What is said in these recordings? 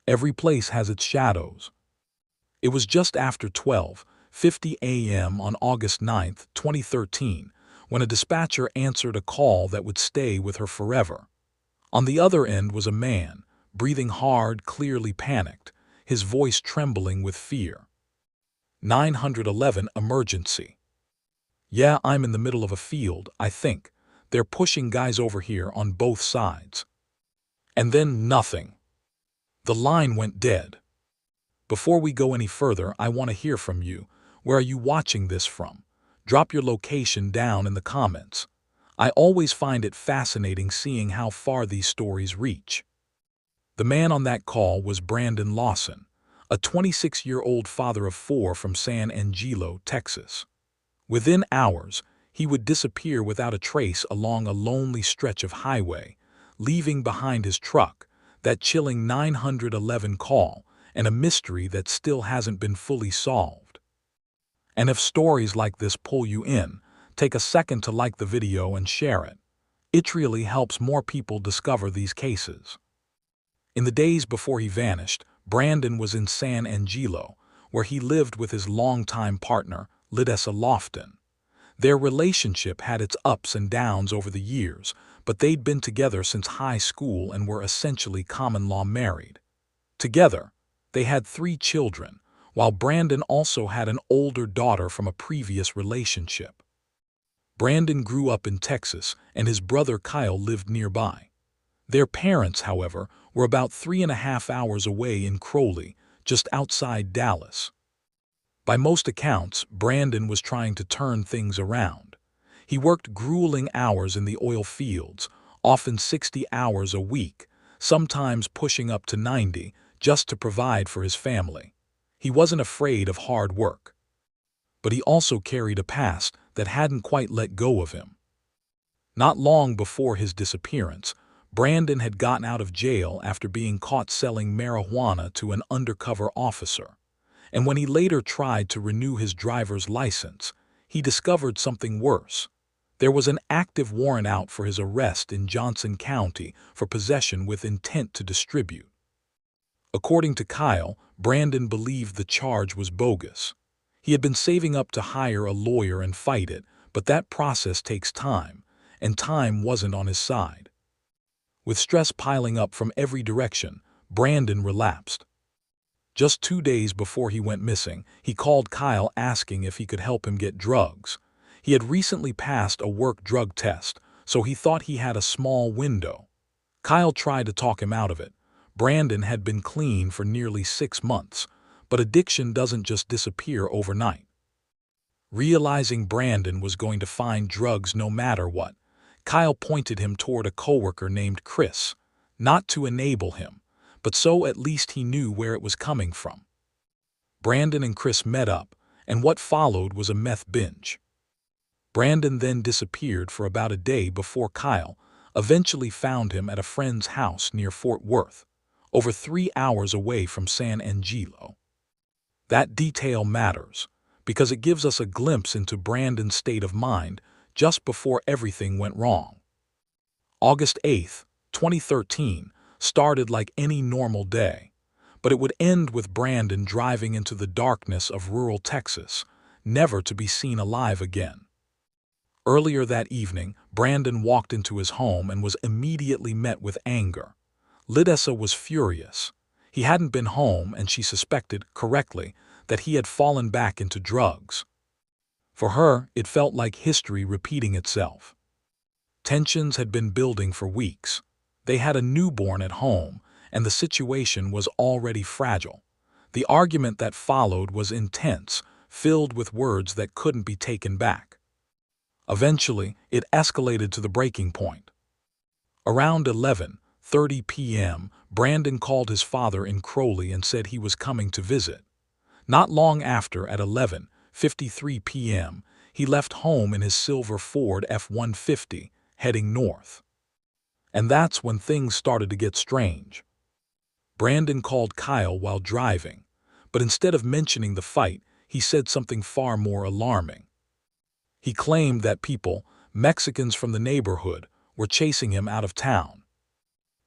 Every place has its shadows. It was just after 12:50 a.m. on August 9, 2013, when a dispatcher answered a call that would stay with her forever. On the other end was a man, breathing hard, clearly panicked, his voice trembling with fear. 911 emergency. Yeah, I'm in the middle of a field, I think. They're pushing guys over here on both sides. And then nothing. The line went dead. Before we go any further, I want to hear from you. Where are you watching this from? Drop your location down in the comments. I always find it fascinating seeing how far these stories reach. The man on that call was Brandon Lawson, a 26-year-old father of 4 from San Angelo, Texas. Within hours, he would disappear without a trace along a lonely stretch of highway, leaving behind his truck, that chilling 911 call, and a mystery that still hasn't been fully solved. And if stories like this pull you in, take a second to like the video and share it. It really helps more people discover these cases. In the days before he vanished, Brandon was in San Angelo, where he lived with his longtime partner, Lidessa Lofton. Their relationship had its ups and downs over the years, but they'd been together since high school and were essentially common-law married. Together, they had 3 children, while Brandon also had an older daughter from a previous relationship. Brandon grew up in Texas, and his brother Kyle lived nearby. Their parents, however, were about 3.5 hours away in Crowley, just outside Dallas. By most accounts, Brandon was trying to turn things around. He worked grueling hours in the oil fields, often 60 hours a week, sometimes pushing up to 90, just to provide for his family. He wasn't afraid of hard work. But he also carried a past that hadn't quite let go of him. Not long before his disappearance, Brandon had gotten out of jail after being caught selling marijuana to an undercover officer. And when he later tried to renew his driver's license, he discovered something worse. There was an active warrant out for his arrest in Johnson County for possession with intent to distribute. According to Kyle, Brandon believed the charge was bogus. He had been saving up to hire a lawyer and fight it, but that process takes time, and time wasn't on his side. With stress piling up from every direction, Brandon relapsed. Just 2 days before he went missing, he called Kyle asking if he could help him get drugs. He had recently passed a work drug test, so he thought he had a small window. Kyle tried to talk him out of it. Brandon had been clean for nearly 6 months, but addiction doesn't just disappear overnight. Realizing Brandon was going to find drugs no matter what, Kyle pointed him toward a coworker named Chris, not to enable him, but so at least he knew where it was coming from. Brandon and Chris met up, and what followed was a meth binge. Brandon then disappeared for about a day before Kyle eventually found him at a friend's house near Fort Worth, over 3 hours away from San Angelo. That detail matters, because it gives us a glimpse into Brandon's state of mind just before everything went wrong. August 8, 2013, started like any normal day, but it would end with Brandon driving into the darkness of rural Texas, never to be seen alive again. Earlier that evening, Brandon walked into his home and was immediately met with anger. Lidessa was furious. He hadn't been home, and she suspected, correctly, that he had fallen back into drugs. For her, it felt like history repeating itself. Tensions had been building for weeks. They had a newborn at home, and the situation was already fragile. The argument that followed was intense, filled with words that couldn't be taken back. Eventually, it escalated to the breaking point. Around 11:30 p.m., Brandon called his father in Crowley and said he was coming to visit. Not long after, at 11:53 p.m., he left home in his silver Ford F-150, heading north. And that's when things started to get strange. Brandon called Kyle while driving, but instead of mentioning the fight, he said something far more alarming. He claimed that people, Mexicans from the neighborhood, were chasing him out of town.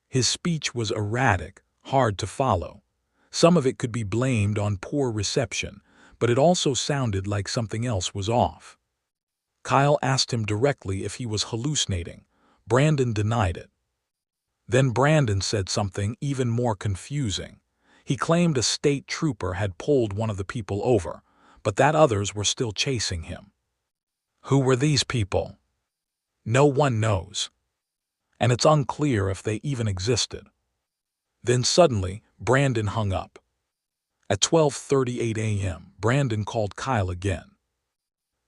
His speech was erratic, hard to follow. Some of it could be blamed on poor reception, but it also sounded like something else was off. Kyle asked him directly if he was hallucinating. Brandon denied it. Then Brandon said something even more confusing. He claimed a state trooper had pulled one of the people over, but that others were still chasing him. Who were these people? No one knows. And it's unclear if they even existed. Then suddenly, Brandon hung up. At 12:38 a.m., Brandon called Kyle again.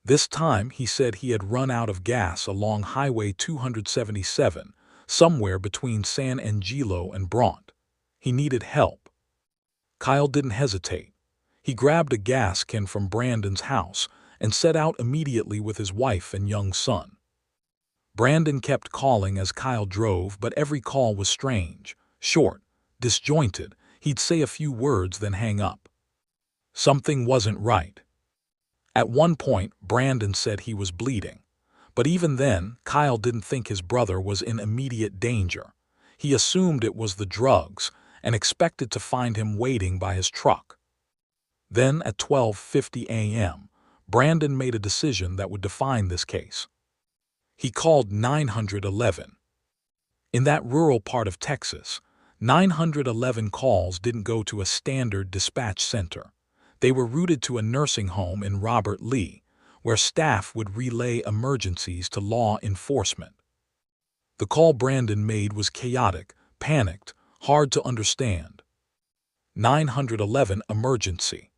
This time, he said he had run out of gas along Highway 277, somewhere between San Angelo and Bront. He needed help. Kyle didn't hesitate. He grabbed a gas can from Brandon's house and set out immediately with his wife and young son. Brandon kept calling as Kyle drove, but every call was strange, short, disjointed. He'd say a few words then hang up. Something wasn't right. At one point, Brandon said he was bleeding. But even then, Kyle didn't think his brother was in immediate danger. He assumed it was the drugs and expected to find him waiting by his truck. Then, at 12:50 a.m., Brandon made a decision that would define this case. He called 911. In that rural part of Texas, 911 calls didn't go to a standard dispatch center. They were routed to a nursing home in Robert Lee, where staff would relay emergencies to law enforcement. The call Brandon made was chaotic, panicked, hard to understand. 911 emergency.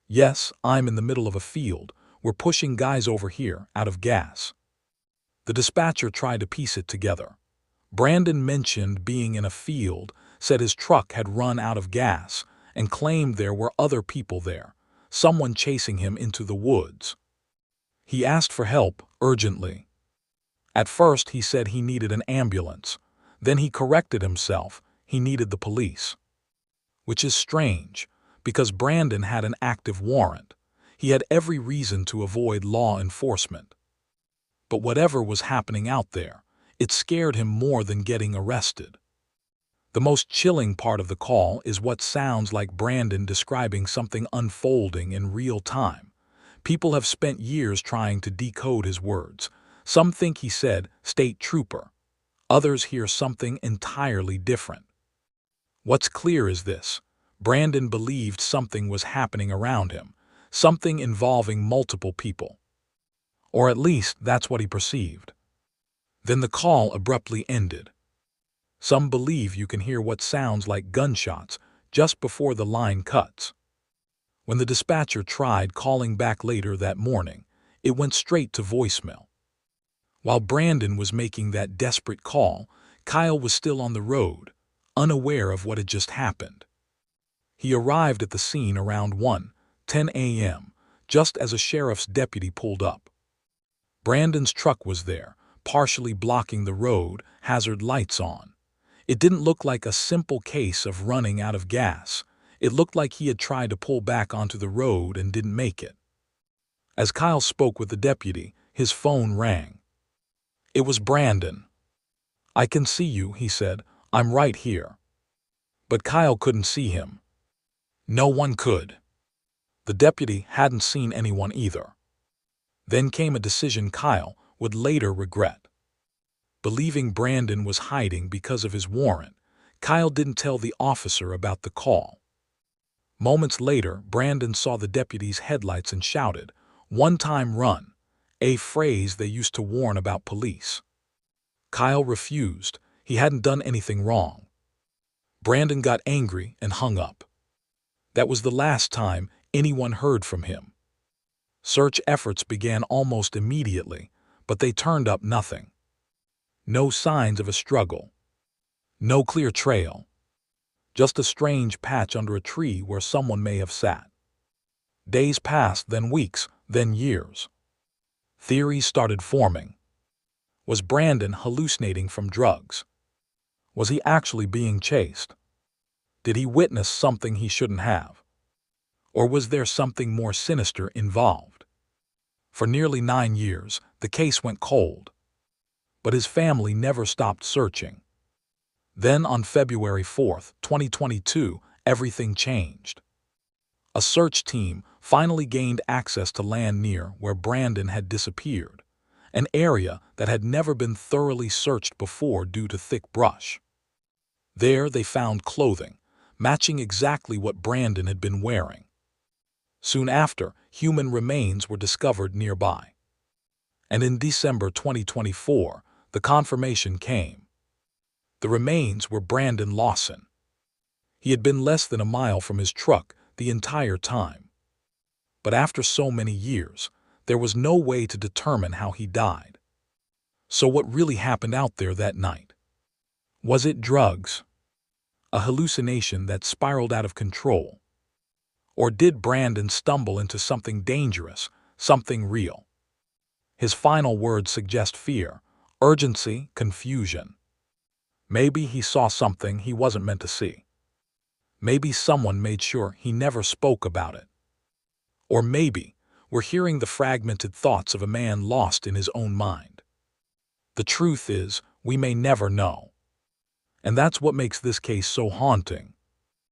Yes, I'm in the middle of a field. We're pushing guys over here, out of gas. The dispatcher tried to piece it together. Brandon mentioned being in a field, said his truck had run out of gas, and claimed there were other people there, someone chasing him into the woods. He asked for help, urgently. At first he said he needed an ambulance. Then he corrected himself, he needed the police. Which is strange, because Brandon had an active warrant. He had every reason to avoid law enforcement. But whatever was happening out there, it scared him more than getting arrested. The most chilling part of the call is what sounds like Brandon describing something unfolding in real time. People have spent years trying to decode his words. Some think he said, "state trooper." Others hear something entirely different. What's clear is this: Brandon believed something was happening around him, something involving multiple people. Or at least that's what he perceived. Then the call abruptly ended. Some believe you can hear what sounds like gunshots just before the line cuts. When the dispatcher tried calling back later that morning, it went straight to voicemail. While Brandon was making that desperate call, Kyle was still on the road, unaware of what had just happened. He arrived at the scene around 1:10 a.m., just as a sheriff's deputy pulled up. Brandon's truck was there, partially blocking the road, hazard lights on. It didn't look like a simple case of running out of gas. It looked like he had tried to pull back onto the road and didn't make it. As Kyle spoke with the deputy, his phone rang. It was Brandon. "I can see you," he said. "I'm right here." But Kyle couldn't see him. No one could. The deputy hadn't seen anyone either. Then came a decision Kyle would later regret. Believing Brandon was hiding because of his warrant, Kyle didn't tell the officer about the call. Moments later, Brandon saw the deputy's headlights and shouted, "One time run," a phrase they used to warn about police. Kyle refused. He hadn't done anything wrong. Brandon got angry and hung up. That was the last time anyone heard from him. Search efforts began almost immediately, but they turned up nothing. No signs of a struggle. No clear trail. Just a strange patch under a tree where someone may have sat. Days passed, then weeks, then years. Theories started forming. Was Brandon hallucinating from drugs? Was he actually being chased? Did he witness something he shouldn't have? Or was there something more sinister involved? For nearly 9 years, the case went cold. But his family never stopped searching. Then on February 4, 2022, everything changed. A search team finally gained access to land near where Brandon had disappeared, an area that had never been thoroughly searched before due to thick brush. There they found clothing, matching exactly what Brandon had been wearing. Soon after, human remains were discovered nearby. And in December 2024, the confirmation came. The remains were Brandon Lawson. He had been less than a mile from his truck the entire time. But after so many years, there was no way to determine how he died. So what really happened out there that night? Was it drugs? A hallucination that spiraled out of control? Or did Brandon stumble into something dangerous, something real? His final words suggest fear, urgency, confusion. Maybe he saw something he wasn't meant to see. Maybe someone made sure he never spoke about it. Or maybe we're hearing the fragmented thoughts of a man lost in his own mind. The truth is, we may never know. And that's what makes this case so haunting.